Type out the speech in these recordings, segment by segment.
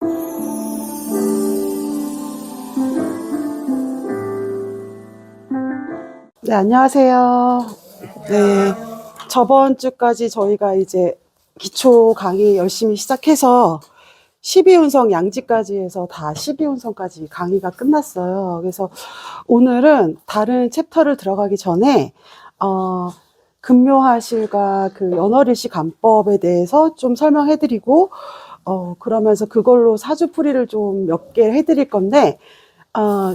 네, 안녕하세요. 네, 저번 주까지 저희가 이제 기초 강의 열심히 시작해서 12운성 양지까지 해서 다 12운성까지 강의가 끝났어요. 그래서 오늘은 다른 챕터를 들어가기 전에, 금묘하실과 그 연월일시 간법에 대해서 좀 설명해드리고, 그러면서 그걸로 사주풀이를 좀 몇 개 해드릴 건데,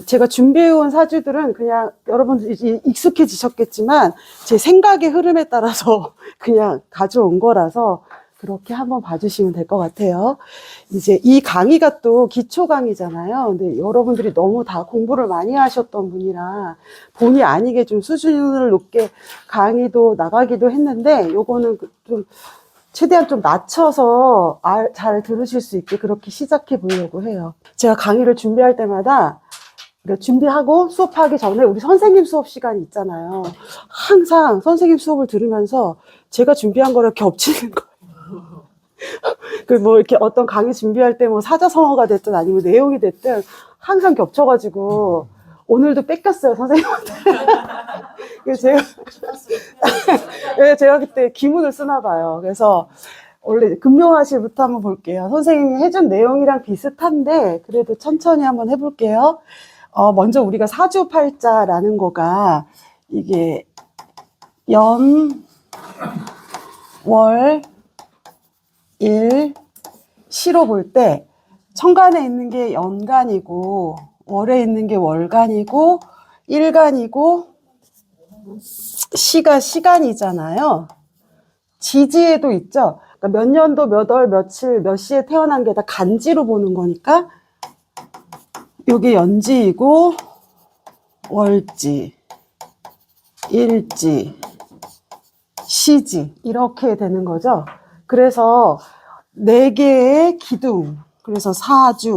제가 준비해온 사주들은 그냥 여러분들 이제 익숙해지셨겠지만 제 생각의 흐름에 따라서 그냥 가져온 거라서 그렇게 한번 봐주시면 될 것 같아요. 이제 이 강의가 또 기초 강의잖아요. 근데 여러분들이 너무 다 공부를 많이 하셨던 분이라 본의 아니게 좀 수준을 높게 강의도 나가기도 했는데 요거는 좀 최대한 좀 낮춰서 잘 들으실 수 있게 그렇게 시작해 보려고 해요. 제가 강의를 준비할 때마다 준비하고 수업하기 전에 우리 선생님 수업 시간이 있잖아요. 항상 선생님 수업을 들으면서 제가 준비한 거랑 겹치는 거예요. 그 뭐 이렇게 어떤 강의 준비할 때 뭐 사자성어가 됐든 아니면 내용이 됐든 항상 겹쳐가지고 오늘도 뺏겼어요, 선생님한테. 그래서 제가 그때 기문을 쓰나 봐요. 그래서 원래 금요하실부터 한번 볼게요. 선생님이 해준 내용이랑 비슷한데 그래도 천천히 한번 해볼게요. 먼저 우리가 사주팔자라는 거가 이게 연, 월, 일, 시로 볼 때 천간에 있는 게 연간이고 월에 있는 게 월간이고 일간이고 시가 시간이잖아요. 지지에도 있죠. 그러니까 몇 년도 몇 월 며칠 몇 시에 태어난 게 다 간지로 보는 거니까 요게 연지이고 월지, 일지, 시지 이렇게 되는 거죠. 그래서 4개의 기둥, 그래서 사주,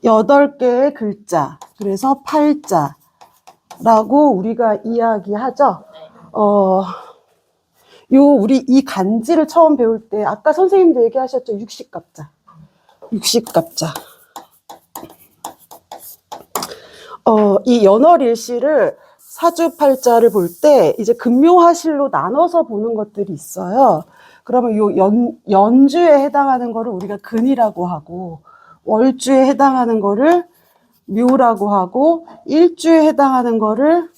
8개의 글자, 그래서 팔자라고 우리가 이야기하죠. 우리 이 간지를 처음 배울 때 아까 선생님도 얘기하셨죠. 육식갑자. 육식갑자. 이 연월일시를 사주팔자를 볼 때 이제 금묘화실로 나눠서 보는 것들이 있어요. 그러면 요 연주에 해당하는 거를 우리가 근이라고 하고 월주에 해당하는 거를 묘라고 하고 일주에 해당하는 거를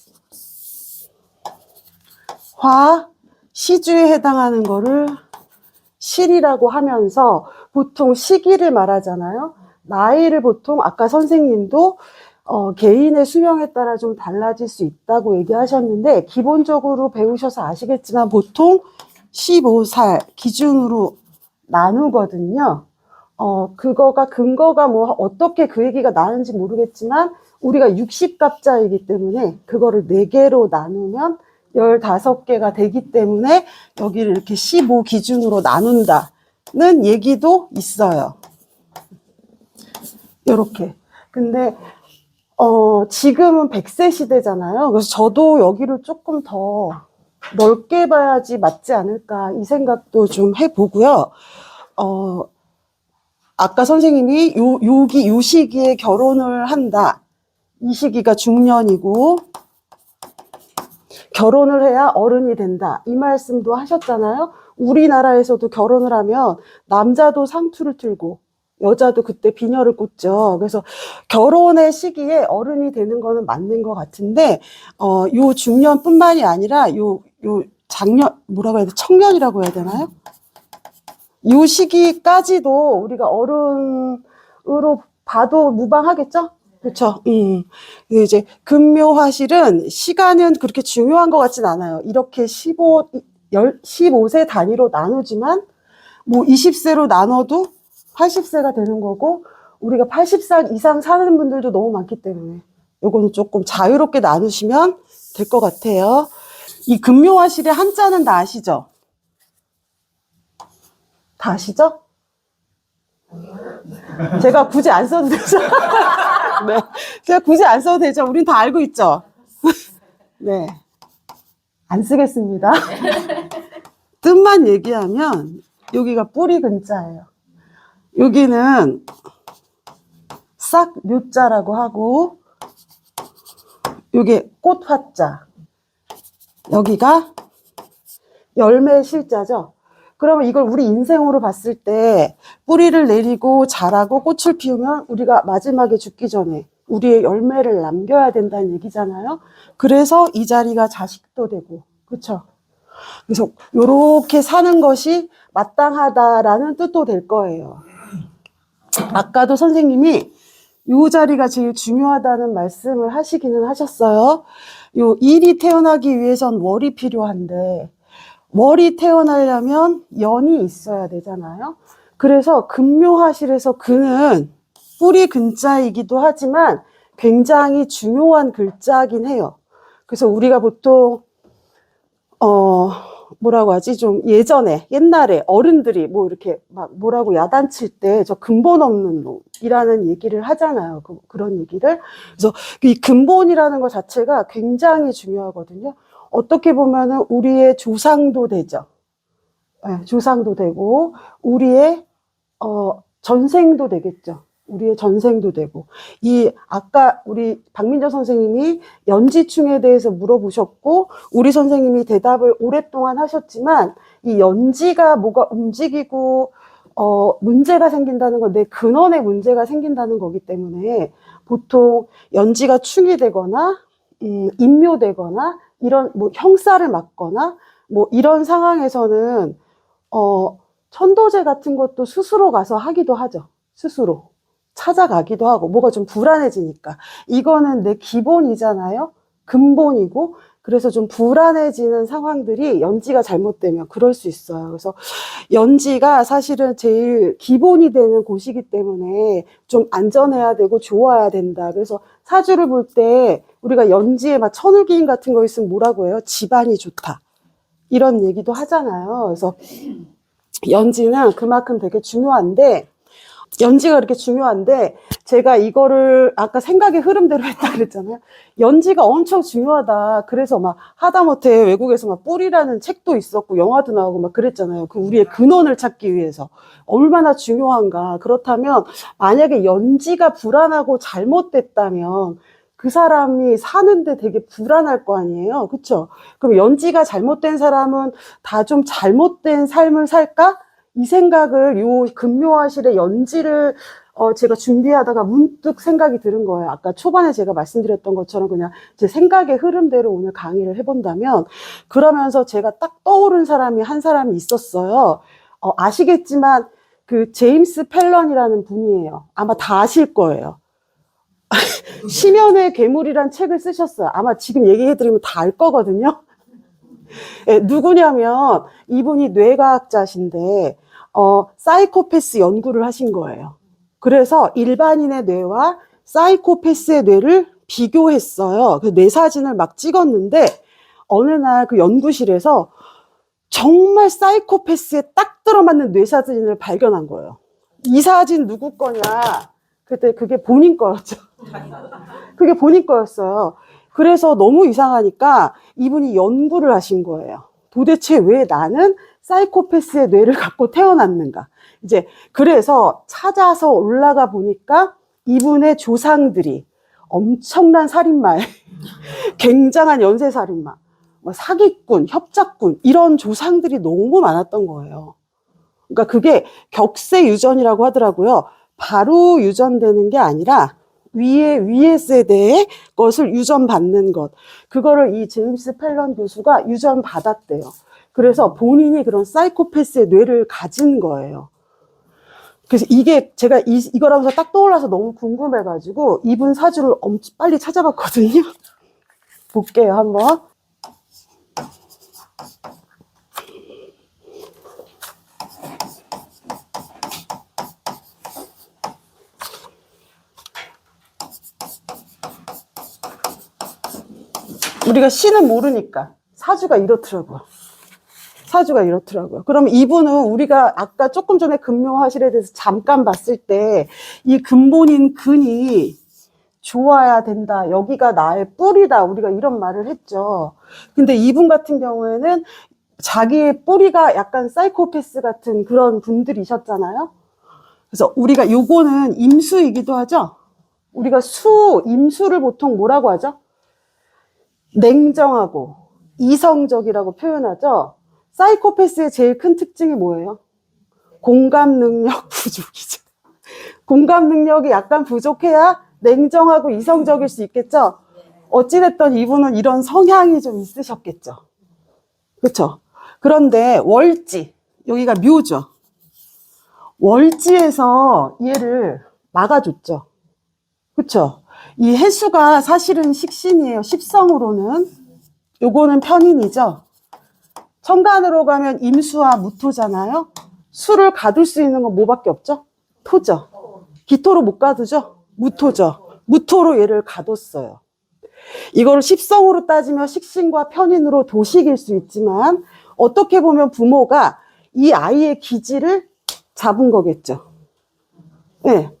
화, 시주에 해당하는 거를 실이라고 하면서 보통 시기를 말하잖아요. 나이를 보통 아까 선생님도 개인의 수명에 따라 좀 달라질 수 있다고 얘기하셨는데 기본적으로 배우셔서 아시겠지만 보통 15살 기준으로 나누거든요. 그거가 근거가 뭐 어떻게 그 얘기가 나는지 모르겠지만 우리가 60갑자이기 때문에 그거를 4개로 나누면 15개가 되기 때문에 여기를 이렇게 15 기준으로 나눈다는 얘기도 있어요. 이렇게. 근데 지금은 100세 시대잖아요. 그래서 저도 여기를 조금 더 넓게 봐야지 맞지 않을까 이 생각도 좀 해보고요. 아까 선생님이 요 시기에 결혼을 한다. 이 시기가 중년이고 결혼을 해야 어른이 된다. 이 말씀도 하셨잖아요. 우리나라에서도 결혼을 하면 남자도 상투를 틀고 여자도 그때 비녀를 꽂죠. 그래서 결혼의 시기에 어른이 되는 거는 맞는 것 같은데, 요 중년뿐만이 아니라 요 장년, 뭐라고 해야 돼? 청년이라고 해야 되나요? 요 시기까지도 우리가 어른으로 봐도 무방하겠죠? 그렇죠. 근데 이제 금묘화실은 시간은 그렇게 중요한 것 같진 않아요. 이렇게 15세 단위로 나누지만, 뭐 20세로 나눠도 80세가 되는 거고, 우리가 80살 이상 사는 분들도 너무 많기 때문에, 요거는 조금 자유롭게 나누시면 될 것 같아요. 이 금묘화실의 한자는 다 아시죠? 다 아시죠? 제가 굳이 안 써도 되죠? 네. 제가 굳이 안 써도 되죠? 우린 다 알고 있죠? 네. 안 쓰겠습니다. 뜻만 얘기하면 여기가 뿌리 근자예요. 여기는 싹 묘자라고 하고, 요게 꽃 화자, 여기가 열매 실자죠. 그러면 이걸 우리 인생으로 봤을 때 뿌리를 내리고 자라고 꽃을 피우면 우리가 마지막에 죽기 전에 우리의 열매를 남겨야 된다는 얘기잖아요. 그래서 이 자리가 자식도 되고, 그렇죠? 그래서 요렇게 사는 것이 마땅하다라는 뜻도 될 거예요. 아까도 선생님이 요 자리가 제일 중요하다는 말씀을 하시기는 하셨어요. 요 일이 태어나기 위해선 월이 필요한데, 월이 태어나려면 연이 있어야 되잖아요. 그래서 금묘화실에서 금은 뿌리 근자이기도 하지만 굉장히 중요한 글자이긴 해요. 그래서 우리가 보통 뭐라고 하지? 좀 옛날에 어른들이 뭐 이렇게 막 뭐라고 야단칠 때 저 근본 없는 놈이라는 얘기를 하잖아요. 그런 얘기를. 그래서 이 근본이라는 것 자체가 굉장히 중요하거든요. 어떻게 보면은 우리의 조상도 되죠. 네, 조상도 되고, 우리의, 전생도 되겠죠. 우리의 전생도 되고. 아까 우리 박민정 선생님이 연지충에 대해서 물어보셨고, 우리 선생님이 대답을 오랫동안 하셨지만, 이 연지가 뭐가 움직이고, 문제가 생긴다는 건 내 근원에 문제가 생긴다는 거기 때문에, 보통 연지가 충이 되거나, 인묘되거나, 이런, 뭐, 형사를 맞거나, 뭐, 이런 상황에서는, 천도제 같은 것도 스스로 가서 하기도 하죠. 스스로. 찾아가기도 하고, 뭐가 좀 불안해지니까. 이거는 내 기본이잖아요? 근본이고, 그래서 좀 불안해지는 상황들이 연지가 잘못되면 그럴 수 있어요. 그래서 연지가 사실은 제일 기본이 되는 곳이기 때문에 좀 안전해야 되고 좋아야 된다. 그래서 사주를 볼 때 우리가 연지에 막 천을기인 같은 거 있으면 뭐라고 해요? 집안이 좋다. 이런 얘기도 하잖아요. 그래서 연지는 그만큼 되게 중요한데, 연지가 그렇게 중요한데, 제가 이거를 아까 생각의 흐름대로 했다 그랬잖아요. 연지가 엄청 중요하다. 그래서 막 하다못해 외국에서 막 뿔이라는 책도 있었고, 영화도 나오고 막 그랬잖아요. 그 우리의 근원을 찾기 위해서. 얼마나 중요한가. 그렇다면, 만약에 연지가 불안하고 잘못됐다면, 그 사람이 사는데 되게 불안할 거 아니에요. 그쵸? 그럼 연지가 잘못된 사람은 다 좀 잘못된 삶을 살까? 이 생각을 요 금묘화실의 연지를 제가 준비하다가 문득 생각이 드는 거예요. 아까 초반에 제가 말씀드렸던 것처럼 그냥 제 생각의 흐름대로 오늘 강의를 해본다면, 그러면서 제가 딱 떠오른 사람이 한 사람이 있었어요. 아시겠지만 그 제임스 펠런이라는 분이에요. 아마 다 아실 거예요. 심연의 괴물이란 책을 쓰셨어요. 아마 지금 얘기해드리면 다 알 거거든요. 예, 누구냐면 이분이 뇌과학자신데 사이코패스 연구를 하신 거예요. 그래서 일반인의 뇌와 사이코패스의 뇌를 비교했어요. 그 뇌 사진을 막 찍었는데 어느 날 그 연구실에서 정말 사이코패스에 딱 들어맞는 뇌 사진을 발견한 거예요. 이 사진 누구 거냐? 그때 그게 본인 거였죠. 그게 본인 거였어요. 그래서 너무 이상하니까 이분이 연구를 하신 거예요. 도대체 왜 나는 사이코패스의 뇌를 갖고 태어났는가? 이제 그래서 찾아서 올라가 보니까 이분의 조상들이 엄청난 살인마에 굉장한 연쇄살인마, 뭐 사기꾼, 협작꾼 이런 조상들이 너무 많았던 거예요. 그러니까 그게 격세유전이라고 하더라고요. 바로 유전되는 게 아니라 위에 세대의 것을 유전받는 것. 그거를 이 제임스 펠런 교수가 유전받았대요. 그래서 본인이 그런 사이코패스의 뇌를 가진 거예요. 그래서 이게 제가 이거라면서 딱 떠올라서 너무 궁금해가지고 이분 사주를 엄청 빨리 찾아봤거든요. 볼게요, 한번. 우리가 신은 모르니까 사주가 이렇더라고요. 사주가 이렇더라고요. 그럼 이분은 우리가 아까 조금 전에 금묘화실에 대해서 잠깐 봤을 때 이 근본인 근이 좋아야 된다. 여기가 나의 뿌리다. 우리가 이런 말을 했죠. 근데 이분 같은 경우에는 자기의 뿌리가 약간 사이코패스 같은 그런 분들이셨잖아요. 그래서 우리가 요거는 임수이기도 하죠. 우리가 임수를 보통 뭐라고 하죠? 냉정하고 이성적이라고 표현하죠. 사이코패스의 제일 큰 특징이 뭐예요? 공감 능력 부족이죠. 공감 능력이 약간 부족해야 냉정하고 이성적일 수 있겠죠. 어찌됐든 이분은 이런 성향이 좀 있으셨겠죠. 그렇죠? 그런데 월지, 여기가 묘죠. 월지에서 얘를 막아줬죠. 그렇죠? 이 해수가 사실은 식신이에요. 십성으로는. 요거는 편인이죠. 천간으로 가면 임수와 무토잖아요. 수를 가둘 수 있는 건 뭐밖에 없죠? 토죠. 기토로 못 가두죠? 무토죠. 무토로 얘를 가뒀어요. 이거를 십성으로 따지면 식신과 편인으로 도식일 수 있지만 어떻게 보면 부모가 이 아이의 기질을 잡은 거겠죠. 네.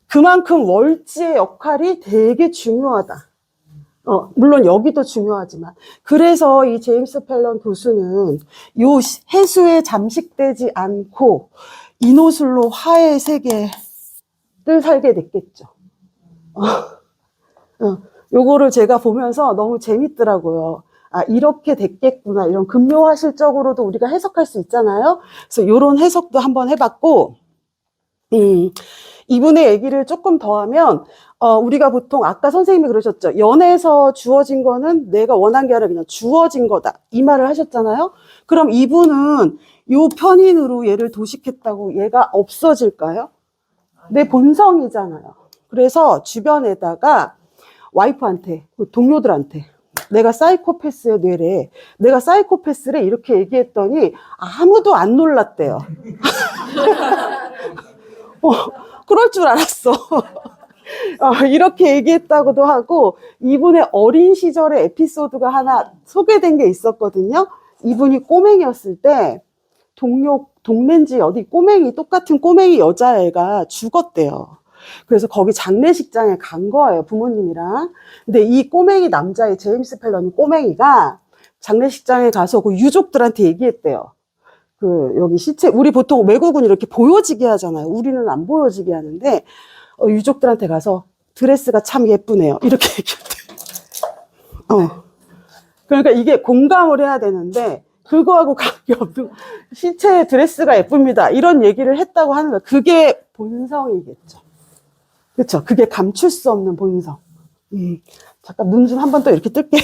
그만큼 월지의 역할이 되게 중요하다. 물론 여기도 중요하지만. 그래서 이 제임스 펠런 교수는 요 해수에 잠식되지 않고 인호술로 화의 세계를 살게 됐겠죠. 요거를 제가 보면서 너무 재밌더라고요. 아, 이렇게 됐겠구나. 이런 근묘화실적으로도 우리가 해석할 수 있잖아요. 그래서 요런 해석도 한번 해봤고, 이분의 얘기를 조금 더 하면, 우리가 보통 아까 선생님이 그러셨죠. 연에서 주어진 거는 내가 원한 게 아니라 그냥 주어진 거다. 이 말을 하셨잖아요. 그럼 이분은 요 편인으로 얘를 도식했다고 얘가 없어질까요? 내 본성이잖아요. 그래서 주변에다가 와이프한테, 동료들한테 내가 사이코패스의 뇌래, 내가 사이코패스래 이렇게 얘기했더니 아무도 안 놀랐대요. 그럴 줄 알았어. 이렇게 얘기했다고도 하고, 이분의 어린 시절의 에피소드가 하나 소개된 게 있었거든요. 이분이 꼬맹이였을 때 동네인지 어디 똑같은 꼬맹이 여자애가 죽었대요. 그래서 거기 장례식장에 간 거예요, 부모님이랑. 근데 이 꼬맹이 남자의 제임스 펠런이 꼬맹이가 장례식장에 가서 그 유족들한테 얘기했대요. 여기 시체, 우리 보통 외국은 이렇게 보여지게 하잖아요. 우리는 안 보여지게 하는데, 유족들한테 가서 드레스가 참 예쁘네요. 이렇게 얘기했대요. 그러니까 이게 공감을 해야 되는데, 그거하고 관계없는 시체의 드레스가 예쁩니다. 이런 얘기를 했다고 하는 거예요. 그게 본성이겠죠. 그렇죠. 그게 감출 수 없는 본성. 잠깐 눈 좀 한번 또 이렇게 뜰게요.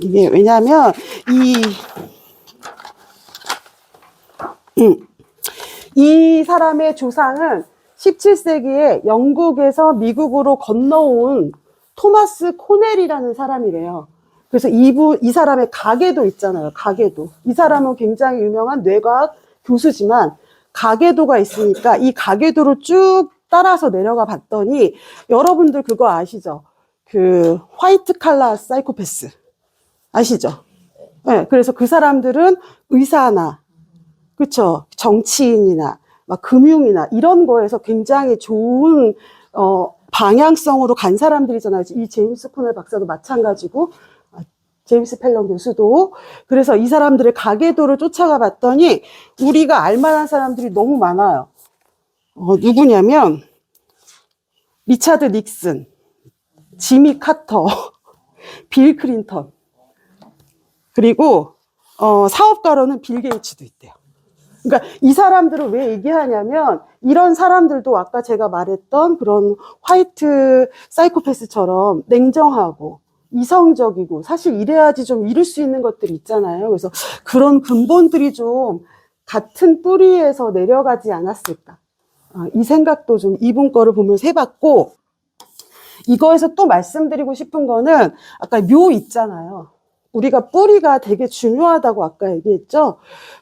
이게 왜냐하면 이 사람의 조상은 17세기에 영국에서 미국으로 건너온 토마스 코넬이라는 사람이래요. 그래서 이 사람의 가계도 있잖아요. 가계도. 이 사람은 굉장히 유명한 뇌과학 교수지만 가계도가 있으니까 이 가계도를 쭉 따라서 내려가 봤더니 여러분들 그거 아시죠? 화이트 칼라 사이코패스 아시죠? 네, 그래서 그 사람들은 의사나 그렇죠? 정치인이나 막 금융이나 이런 거에서 굉장히 좋은 방향성으로 간 사람들이잖아요. 이 제임스 코넬 박사도 마찬가지고 제임스 펠런 교수도. 그래서 이 사람들의 가계도를 쫓아가 봤더니 우리가 알만한 사람들이 너무 많아요. 누구냐면 리차드 닉슨, 지미 카터, 빌 클린턴, 그리고 사업가로는 빌 게이츠도 있대요. 그러니까 이 사람들을 왜 얘기하냐면 이런 사람들도 아까 제가 말했던 그런 화이트 사이코패스처럼 냉정하고 이성적이고 사실 이래야지 좀 이룰 수 있는 것들이 있잖아요. 그래서 그런 근본들이 좀 같은 뿌리에서 내려가지 않았을까. 이 생각도 좀 이분 거를 보면서 해봤고, 이거에서 또 말씀드리고 싶은 거는 아까 묘 있잖아요. 우리가 뿌리가 되게 중요하다고 아까 얘기했죠.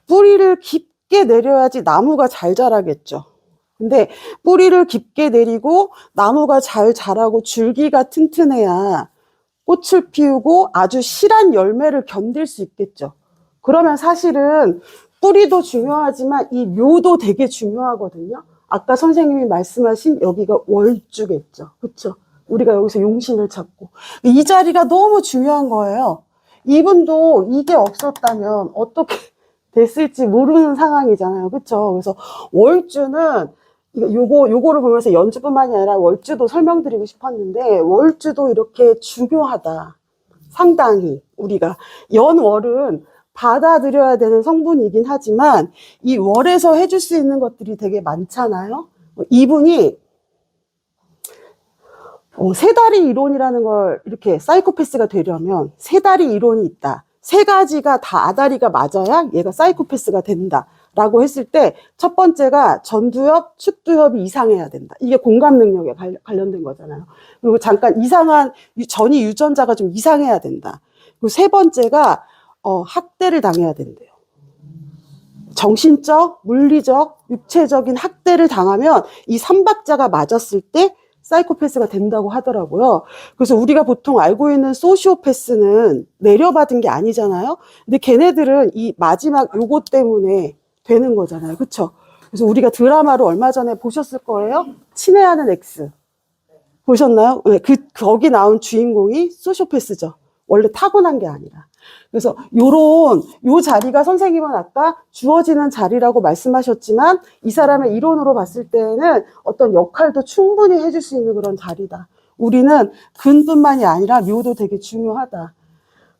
뿌리를 깊게 내려야지 나무가 잘 자라겠죠. 근데 뿌리를 깊게 내리고 나무가 잘 자라고 줄기가 튼튼해야 꽃을 피우고 아주 실한 열매를 견딜 수 있겠죠. 그러면 사실은 뿌리도 중요하지만 이 묘도 되게 중요하거든요. 아까 선생님이 말씀하신 여기가 월주겠죠. 그렇죠? 우리가 여기서 용신을 찾고 이 자리가 너무 중요한 거예요. 이분도 이게 없었다면 어떻게 됐을지 모르는 상황이잖아요. 그쵸? 그래서 월주는 요거를 보면서 연주뿐만이 아니라 월주도 설명드리고 싶었는데, 월주도 이렇게 중요하다. 상당히 우리가 연월은 받아들여야 되는 성분이긴 하지만 이 월에서 해줄 수 있는 것들이 되게 많잖아요. 이분이 세 다리 이론이라는 걸 이렇게 사이코패스가 되려면 세 다리 이론이 있다. 세 가지가 다 아다리가 맞아야 얘가 사이코패스가 된다. 라고 했을 때 첫 번째가 전두엽, 축두엽이 이상해야 된다. 이게 공감 능력에 관련된 거잖아요. 그리고 잠깐 이상한 전이 유전자가 좀 이상해야 된다. 그리고 세 번째가 학대를 당해야 된대요. 정신적, 물리적, 육체적인 학대를 당하면 이 3박자가 맞았을 때 사이코패스가 된다고 하더라고요. 그래서 우리가 보통 알고 있는 소시오패스는 내려받은 게 아니잖아요. 근데 걔네들은 이 마지막 요거 때문에 되는 거잖아요. 그쵸? 그래서 우리가 드라마로 얼마 전에 보셨을 거예요. 친애하는 X. 보셨나요? 네, 거기 나온 주인공이 소시오패스죠. 원래 타고난 게 아니라. 그래서 요 자리가 선생님은 아까 주어지는 자리라고 말씀하셨지만 이 사람의 이론으로 봤을 때는 어떤 역할도 충분히 해줄 수 있는 그런 자리다. 우리는 근뿐만이 아니라 묘도 되게 중요하다.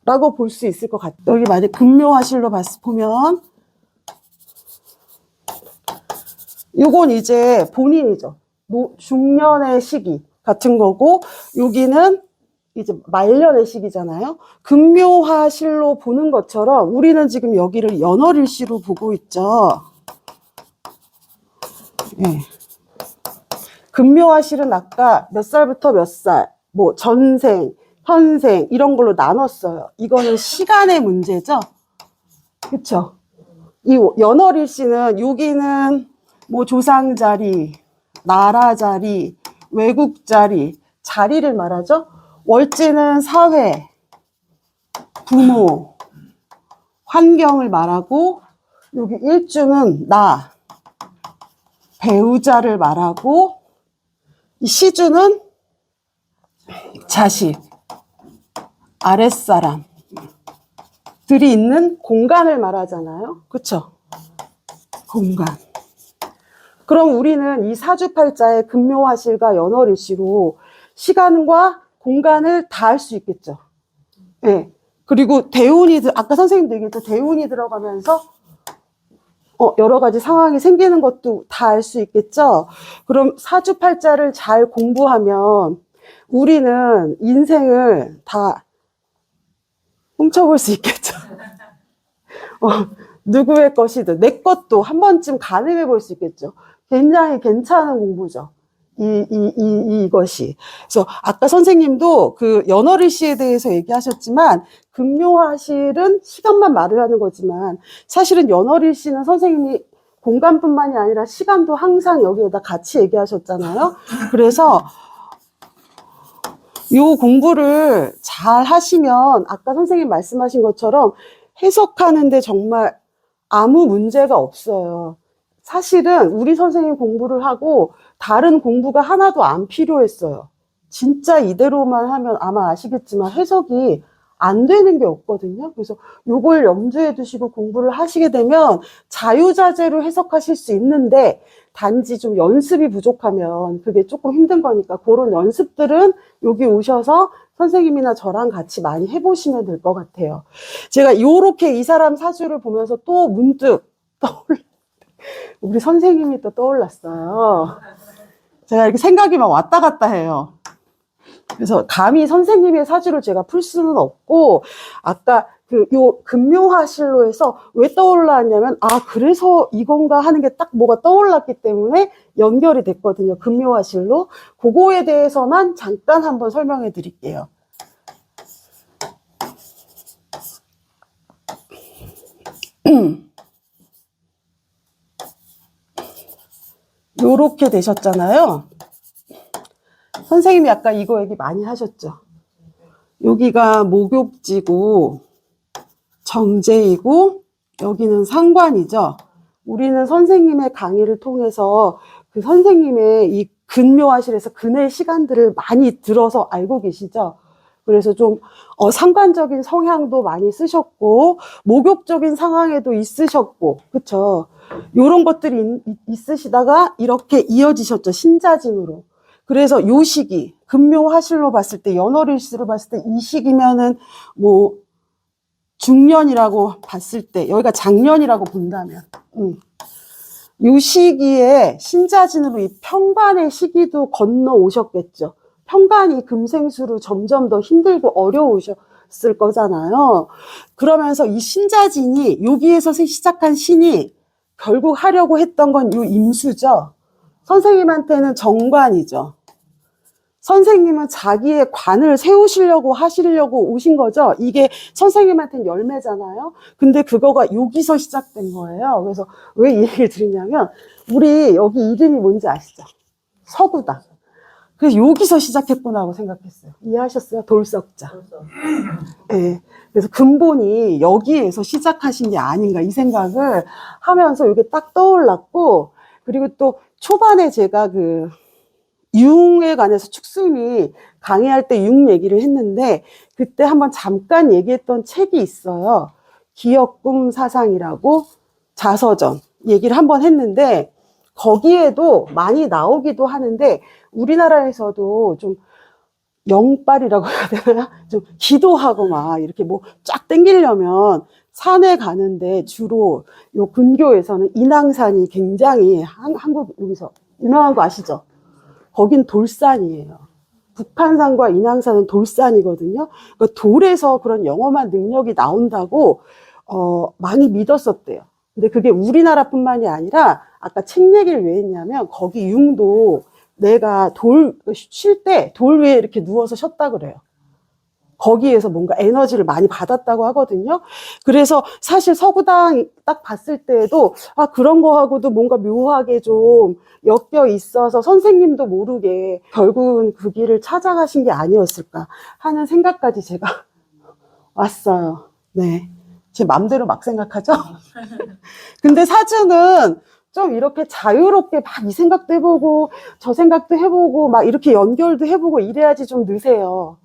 라고 볼 수 있을 것 같아요. 여기 만약 금묘화실로 보면 요건 이제 본인이죠. 중년의 시기 같은 거고, 여기는 이제 말년의 시기잖아요. 금묘화실로 보는 것처럼 우리는 지금 여기를 연월일시로 보고 있죠. 네. 금묘화실은 아까 몇 살부터 몇 살, 뭐 전생, 현생 이런 걸로 나눴어요. 이거는 시간의 문제죠. 그쵸? 이 연월일시는 여기는 뭐 조상자리, 나라자리, 외국자리, 자리를 말하죠. 월지는 사회, 부모, 환경을 말하고, 여기 일주는 나, 배우자를 말하고, 이 시주는 자식, 아랫사람들이 있는 공간을 말하잖아요. 그쵸? 공간. 그럼 우리는 이 사주팔자의 금묘화실과 연월일시로 시간과 공간을 다 할 수 있겠죠. 예. 네. 그리고 대운이, 아까 선생님도 얘기했죠. 대운이 들어가면서, 여러 가지 상황이 생기는 것도 다 알 수 있겠죠. 그럼 사주팔자를 잘 공부하면 우리는 인생을 다 훔쳐볼 수 있겠죠. 누구의 것이든 내 것도 한 번쯤 가늠해 볼 수 있겠죠. 굉장히 괜찮은 공부죠. 이것이. 그래서 아까 선생님도 그 연월일시에 대해서 얘기하셨지만, 금묘화실은 시간만 말을 하는 거지만, 사실은 연월일시는 선생님이 공간뿐만이 아니라 시간도 항상 여기에다 같이 얘기하셨잖아요. 그래서 요 공부를 잘 하시면 아까 선생님 말씀하신 것처럼 해석하는데 정말 아무 문제가 없어요. 사실은 우리 선생님 공부를 하고 다른 공부가 하나도 안 필요했어요. 진짜 이대로만 하면 아마 아시겠지만 해석이 안 되는 게 없거든요. 그래서 요걸 염두에 두시고 공부를 하시게 되면 자유자재로 해석하실 수 있는데, 단지 좀 연습이 부족하면 그게 조금 힘든 거니까 그런 연습들은 여기 오셔서 선생님이나 저랑 같이 많이 해보시면 될 것 같아요. 제가 요렇게 이 사람 사주를 보면서 또 문득 우리 선생님이 또 떠올랐어요. 제가 이렇게 생각이 막 왔다 갔다 해요. 그래서 감히 선생님의 사주를 제가 풀 수는 없고, 아까 요 금묘화실로 해서 왜 떠올랐냐면, 그래서 이건가 하는 게 딱 뭐가 떠올랐기 때문에 연결이 됐거든요. 금묘화실로. 그거에 대해서만 잠깐 한번 설명해 드릴게요. 요렇게 되셨잖아요. 선생님이 아까 이거 얘기 많이 하셨죠. 여기가 목욕지고 정제이고 여기는 상관이죠. 우리는 선생님의 강의를 통해서 그 선생님의 이 근묘화실에서 근의 시간들을 많이 들어서 알고 계시죠. 그래서 좀 상관적인 성향도 많이 쓰셨고 목욕적인 상황에도 있으셨고 그쵸. 요런 것들이 있으시다가 이렇게 이어지셨죠. 신자진으로. 그래서 요 시기 금묘화실로 봤을 때 연월일시로 봤을 때 이 시기면은 뭐 중년이라고 봤을 때 여기가 장년이라고 본다면 요 시기에 신자진으로 이 평관의 시기도 건너 오셨겠죠. 평관이 금생수로 점점 더 힘들고 어려우셨을 거잖아요. 그러면서 이 신자진이 여기에서 시작한 신이 결국 하려고 했던 건 요 임수죠. 선생님한테는 정관이죠. 선생님은 자기의 관을 세우시려고 하시려고 오신 거죠. 이게 선생님한테는 열매잖아요. 근데 그거가 여기서 시작된 거예요. 그래서 왜 이 얘기를 드리냐면 우리 여기 이름이 뭔지 아시죠? 서구다. 그래서 여기서 시작했구나 하고 생각했어요. 이해하셨어요? 돌석자. 네. 그래서 근본이 여기에서 시작하신 게 아닌가 이 생각을 하면서 이게 딱 떠올랐고, 그리고 또 초반에 제가 그 융에 관해서 축순이 강의할 때 융 얘기를 했는데 그때 한번 잠깐 얘기했던 책이 있어요. 기억꿈 사상이라고 자서전 얘기를 한번 했는데 거기에도 많이 나오기도 하는데 우리나라에서도 좀 영빨이라고 해야 되나? 좀 기도하고 막 이렇게 뭐 쫙 땡기려면 산에 가는데 주로 요 근교에서는 인왕산이 굉장히 한국 여기서 유명한 거 아시죠? 거긴 돌산이에요. 북한산과 인왕산은 돌산이거든요. 그러니까 돌에서 그런 영험한 능력이 나온다고 많이 믿었었대요. 근데 그게 우리나라뿐만이 아니라 아까 책 얘기를 왜 했냐면 거기 융도 내가 쉴 때 돌 위에 이렇게 누워서 쉬었다 그래요. 거기에서 뭔가 에너지를 많이 받았다고 하거든요. 그래서 사실 서구당 딱 봤을 때에도 그런 거하고도 뭔가 묘하게 좀 엮여 있어서 선생님도 모르게 결국은 그 길을 찾아가신 게 아니었을까 하는 생각까지 제가 왔어요. 네. 제 맘대로 막 생각하죠? 근데 사주는 좀 이렇게 자유롭게 막 이 생각도 해보고 저 생각도 해보고 막 이렇게 연결도 해보고 이래야지 좀 느세요.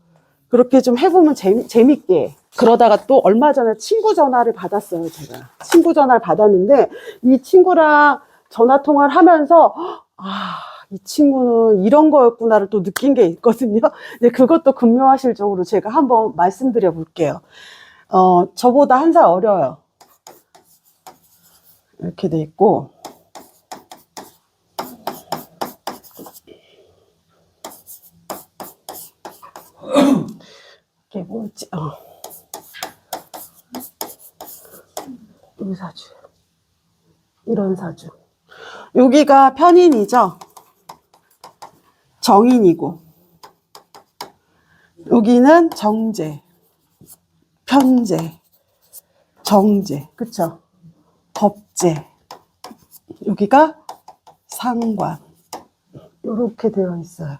그렇게 좀 해보면 재밌게. 그러다가 또 얼마 전에 친구 전화를 받았어요, 제가. 친구 전화를 받았는데, 이 친구랑 전화 통화를 하면서, 이 친구는 이런 거였구나를 또 느낀 게 있거든요. 근데 그것도 금요화실적으로 제가 한번 말씀드려 볼게요. 저보다 1살 어려요. 이렇게 돼 있고, 이게 뭐였지? 이 사주. 이런 사주. 여기가 편인이죠. 정인이고. 여기는 정제, 편제, 정제. 그쵸? 법제. 여기가 상관. 이렇게 되어 있어요.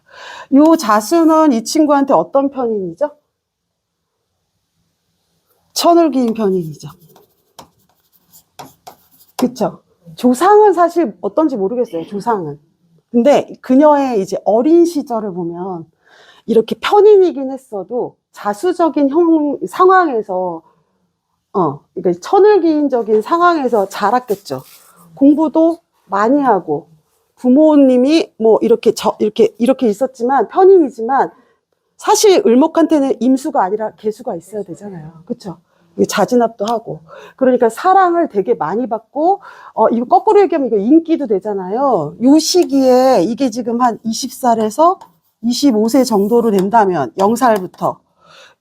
이 자수는 이 친구한테 어떤 편인이죠? 천을 기인 편인이죠. 그쵸? 조상은 사실 어떤지 모르겠어요. 조상은. 근데 그녀의 이제 어린 시절을 보면 이렇게 편인이긴 했어도 자수적인 상황에서 그러니까 천을 기인적인 상황에서 자랐겠죠. 공부도 많이 하고 부모님이 뭐 이렇게 이렇게 있었지만 편인이지만 사실 을목한테는 임수가 아니라 계수가 있어야 되잖아요. 그쵸? 자진합도 하고. 그러니까 사랑을 되게 많이 받고, 이거 거꾸로 얘기하면 이거 인기도 되잖아요. 요 시기에 이게 지금 한 20살에서 25세 정도로 된다면, 0살부터.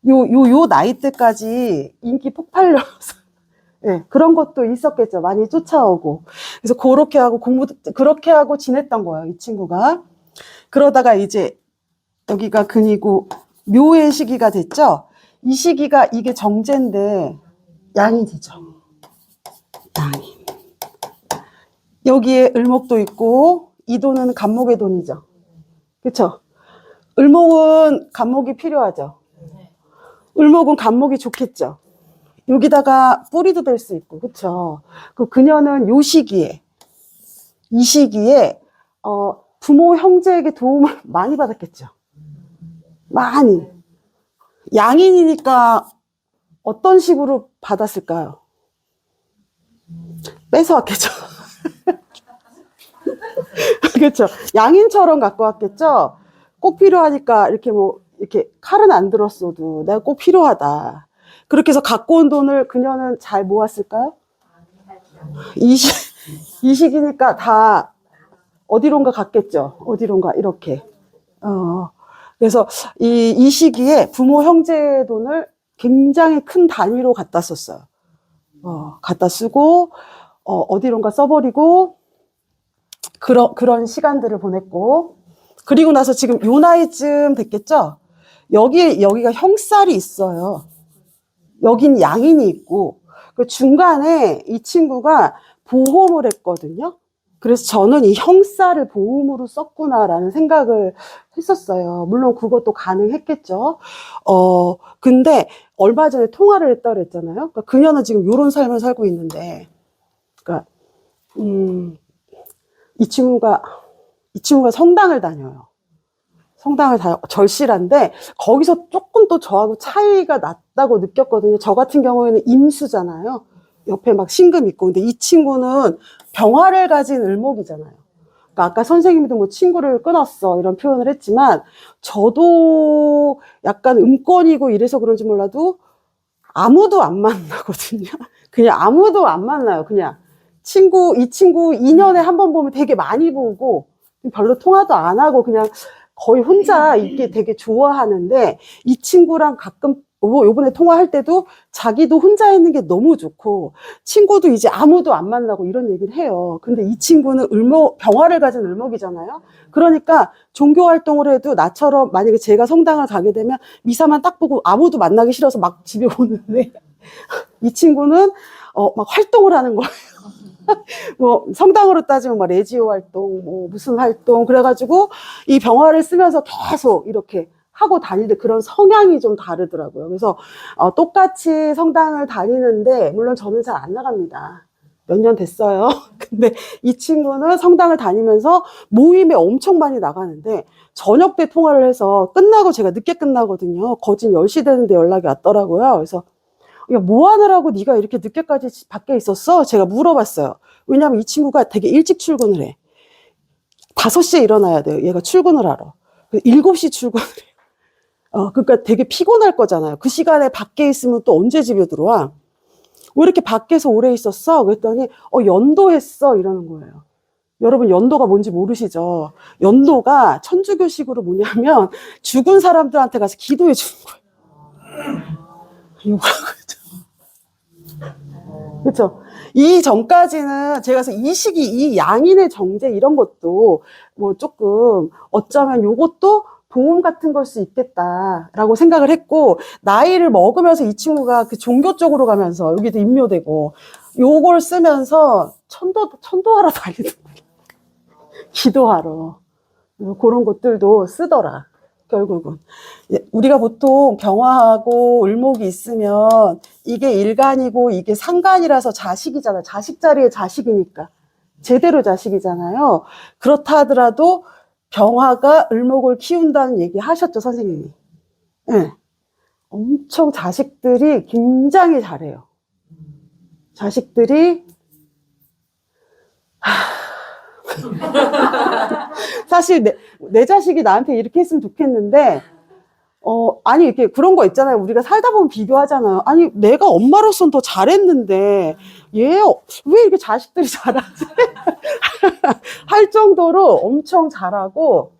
요 나이 때까지 인기 폭발려서. 네, 그런 것도 있었겠죠. 많이 쫓아오고. 그래서 그렇게 하고 그렇게 하고 지냈던 거예요. 이 친구가. 그러다가 이제 여기가 근이고 묘의 시기가 됐죠. 이 시기가 이게 정제인데 양이 되죠. 양이. 여기에 을목도 있고 이 돈은 간목의 돈이죠. 그렇죠? 을목은 간목이 필요하죠. 을목은 간목이 좋겠죠. 여기다가 뿌리도 될 수 있고, 그렇죠? 그 그녀는 이 시기에 부모 형제에게 도움을 많이 받았겠죠. 많이. 양인이니까 어떤 식으로 받았을까요? 뺏어왔겠죠. 그렇죠. 양인처럼 갖고 왔겠죠. 꼭 필요하니까 이렇게 뭐 이렇게 칼은 안 들었어도 내가 꼭 필요하다. 그렇게 해서 갖고 온 돈을 그녀는 잘 모았을까요? 이식 이식이니까 다 어디론가 갔겠죠. 어디론가 이렇게. 그래서 이 시기에 부모 형제의 돈을 굉장히 큰 단위로 갖다 썼어요. 갖다 쓰고 어디론가 써버리고 그런 시간들을 보냈고, 그리고 나서 지금 요 나이쯤 됐겠죠? 여기가 형살이 있어요. 여긴 양인이 있고, 그 중간에 이 친구가 보험을 했거든요. 그래서 저는 이 형살을 보험으로 썼구나라는 생각을 했었어요. 물론 그것도 가능했겠죠. 근데 얼마 전에 통화를 했다 그랬잖아요. 그러니까 그녀는 지금 요런 삶을 살고 있는데, 그러니까, 이 친구가 성당을 다녀요. 절실한데, 거기서 조금 또 저하고 차이가 났다고 느꼈거든요. 저 같은 경우에는 임수잖아요. 옆에 막 신금 있고. 근데 이 친구는 병화를 가진 을목이잖아요. 그러니까 아까 선생님도 뭐 친구를 끊었어 이런 표현을 했지만, 저도 약간 음권이고 이래서 그런지 몰라도 아무도 안 만나거든요. 그냥 아무도 안 만나요. 그냥 이 친구 2년에 한 번 보면 되게 많이 보고 별로 통화도 안 하고 그냥 거의 혼자 있게 되게 좋아하는데, 이 친구랑 가끔 요번에 통화할 때도 자기도 혼자 있는 게 너무 좋고 친구도 이제 아무도 안 만나고 이런 얘기를 해요. 근데 이 친구는 병화를 가진 을목이잖아요. 그러니까 종교 활동을 해도 나처럼 만약에 제가 성당을 가게 되면 미사만 딱 보고 아무도 만나기 싫어서 막 집에 오는데, 이 친구는 막 활동을 하는 거예요. 뭐 성당으로 따지면 뭐 레지오 활동, 뭐 무슨 활동, 그래가지고 이 병화를 쓰면서 계속 이렇게 하고 다니는데 그런 성향이 좀 다르더라고요. 그래서 똑같이 성당을 다니는데, 물론 저는 잘 안 나갑니다. 몇 년 됐어요. 근데 이 친구는 성당을 다니면서 모임에 엄청 많이 나가는데, 저녁 때 통화를 해서 끝나고, 제가 늦게 끝나거든요. 거진 10시 되는데 연락이 왔더라고요. 그래서 야, 뭐 하느라고 네가 이렇게 늦게까지 밖에 있었어? 제가 물어봤어요. 왜냐면 이 친구가 되게 일찍 출근을 해. 5시에 일어나야 돼요. 얘가 출근을 하러. 7시 출근을 해요. 그러니까 되게 피곤할 거잖아요. 그 시간에 밖에 있으면 또 언제 집에 들어와? 왜 이렇게 밖에서 오래 있었어? 그랬더니 연도했어 이러는 거예요. 여러분, 연도가 뭔지 모르시죠? 연도가 천주교식으로 뭐냐면 죽은 사람들한테 가서 기도해 주는 거예요. 그렇죠. 이 전까지는 제가 그래서 이 시기, 이 양인의 정제 이런 것도 뭐 조금 어쩌면 요것도 보험 같은 걸 수 있겠다라고 생각을 했고, 나이를 먹으면서 이 친구가 그 종교 쪽으로 가면서 여기도 임묘되고 요걸 쓰면서 천도하러 다니는 거예요. 기도하러. 그런 것들도 쓰더라. 결국은. 우리가 보통 병화하고 을목이 있으면 이게 일간이고 이게 상간이라서 자식이잖아요. 자식 자리에 자식이니까. 제대로 자식이잖아요. 그렇다 하더라도 병화가 을목을 키운다는 얘기 하셨죠, 선생님이. 네. 엄청 자식들이 굉장히 잘해요. 자식들이 사실 내 자식이 나한테 이렇게 했으면 좋겠는데, 아니, 이렇게 그런 거 있잖아요. 우리가 살다 보면 비교하잖아요. 아니, 내가 엄마로서는 더 잘했는데, 얘, 왜 이렇게 자식들이 잘하지? 할 정도로 엄청 잘하고,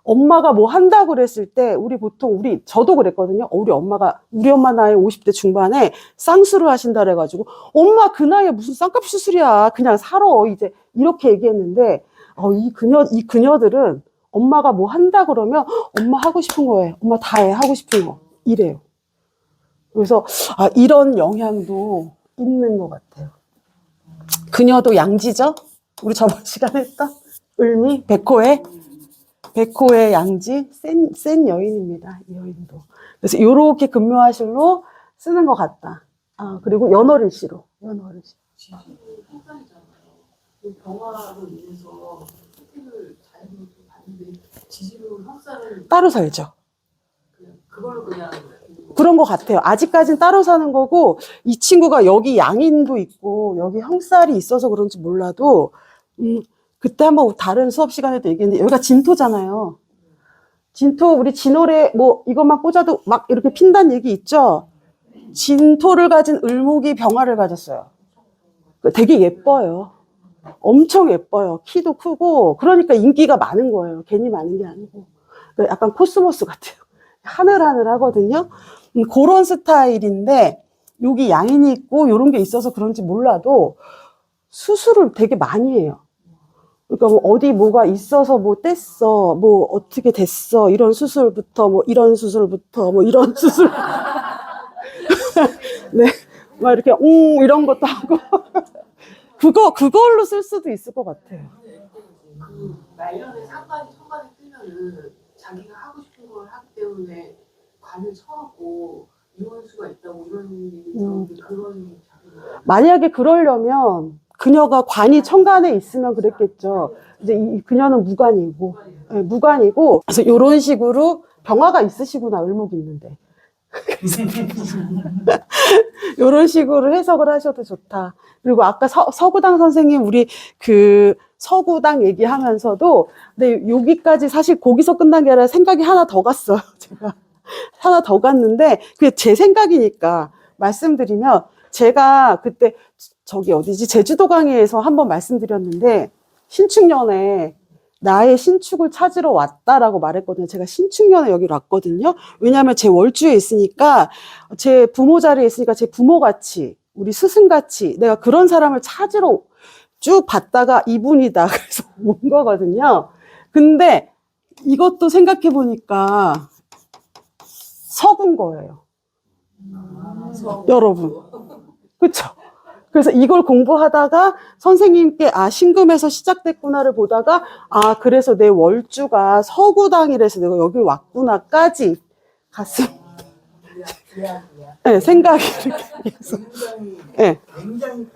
엄마가 뭐 한다고 그랬을 때, 저도 그랬거든요. 우리 엄마 나이 50대 중반에 쌍수를 하신다 그래가지고, 엄마 그 나이에 무슨 쌍꺼풀 수술이야. 그냥 살아. 이제, 이렇게 얘기했는데, 이 그녀들은 엄마가 뭐 한다 그러면 엄마 하고 싶은 거 해. 엄마 다 해. 하고 싶은 거. 이래요. 그래서 이런 영향도 있는 것 같아요. 그녀도 양지죠? 우리 저번 시간에 했던 을미, 백호의 양지, 센 여인입니다. 이 여인도. 그래서 요렇게 금묘화실로 쓰는 것 같다. 그리고 연월일시로. 병화로 인해서 혜택을 자연으로 받는데 지지로 학사를 따로 살죠. 그걸로 그냥 그런 것 같아요. 아직까진 따로 사는 거고, 이 친구가 여기 양인도 있고, 여기 형살이 있어서 그런지 몰라도, 그때 한번 다른 수업 시간에도 얘기했는데, 여기가 진토잖아요. 진토, 우리 진월에 뭐 이것만 꽂아도 막 이렇게 핀다는 얘기 있죠? 진토를 가진 을목이 병화를 가졌어요. 되게 예뻐요. 엄청 예뻐요. 키도 크고, 그러니까 인기가 많은 거예요. 괜히 많은 게 아니고. 약간 코스모스 같아요. 하늘하늘 하거든요. 그런 스타일인데, 여기 양인이 있고, 이런 게 있어서 그런지 몰라도, 수술을 되게 많이 해요. 그러니까 뭐 어디 뭐가 있어서 뭐 뗐어, 뭐 어떻게 됐어, 이런 수술부터, 뭐 이런 수술부터, 뭐 이런 수술. 네. 막 이렇게, 이런 것도 하고. 그걸로 쓸 수도 있을 것 같아요. 그 말년에 상관이 천간에 뜨면은 자기가 하고 싶은 걸 하기 때문에 관을 쳐갖고 이혼 수가 있다고 이런 얘기 들었는데 그런 자기가 만약에 그러려면 그녀가 관이 천간에 있으면 그랬겠죠. 이제 그녀는 무관이고, 네, 무관이고, 그래서 이런 식으로 병화가 있으시구나, 을목이 있는데. 이런 식으로 해석을 하셔도 좋다. 그리고 아까 서구당 선생님, 우리 그 서구당 얘기하면서도, 근데 여기까지 사실 거기서 끝난 게 아니라 생각이 하나 더 갔어요. 제가 하나 더 갔는데, 그게 제 생각이니까 말씀드리면, 제가 그때 저기 어디지? 제주도 강의에서 한번 말씀드렸는데, 신축년에 나의 신축을 찾으러 왔다라고 말했거든요. 제가 신축년에 여기로 왔거든요. 왜냐하면 제 월주에 있으니까, 제 부모 자리에 있으니까 제 부모같이, 우리 스승같이 내가 그런 사람을 찾으러 쭉 봤다가 이분이다. 그래서 온 거거든요. 근데 이것도 생각해 보니까 서군 거예요. 여러분. 그쵸? 그래서 이걸 공부하다가 선생님께 신금에서 시작됐구나를 보다가 그래서 내 월주가 서구당이라서 내가 여길 왔구나까지 갔습니다. 네, 생각이 이렇게 해서. 네. 굉장히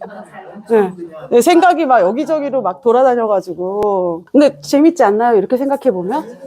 간단하게 네, 생각이 막 여기저기로 막 돌아다녀가지고. 근데 재밌지 않나요? 이렇게 생각해 보면?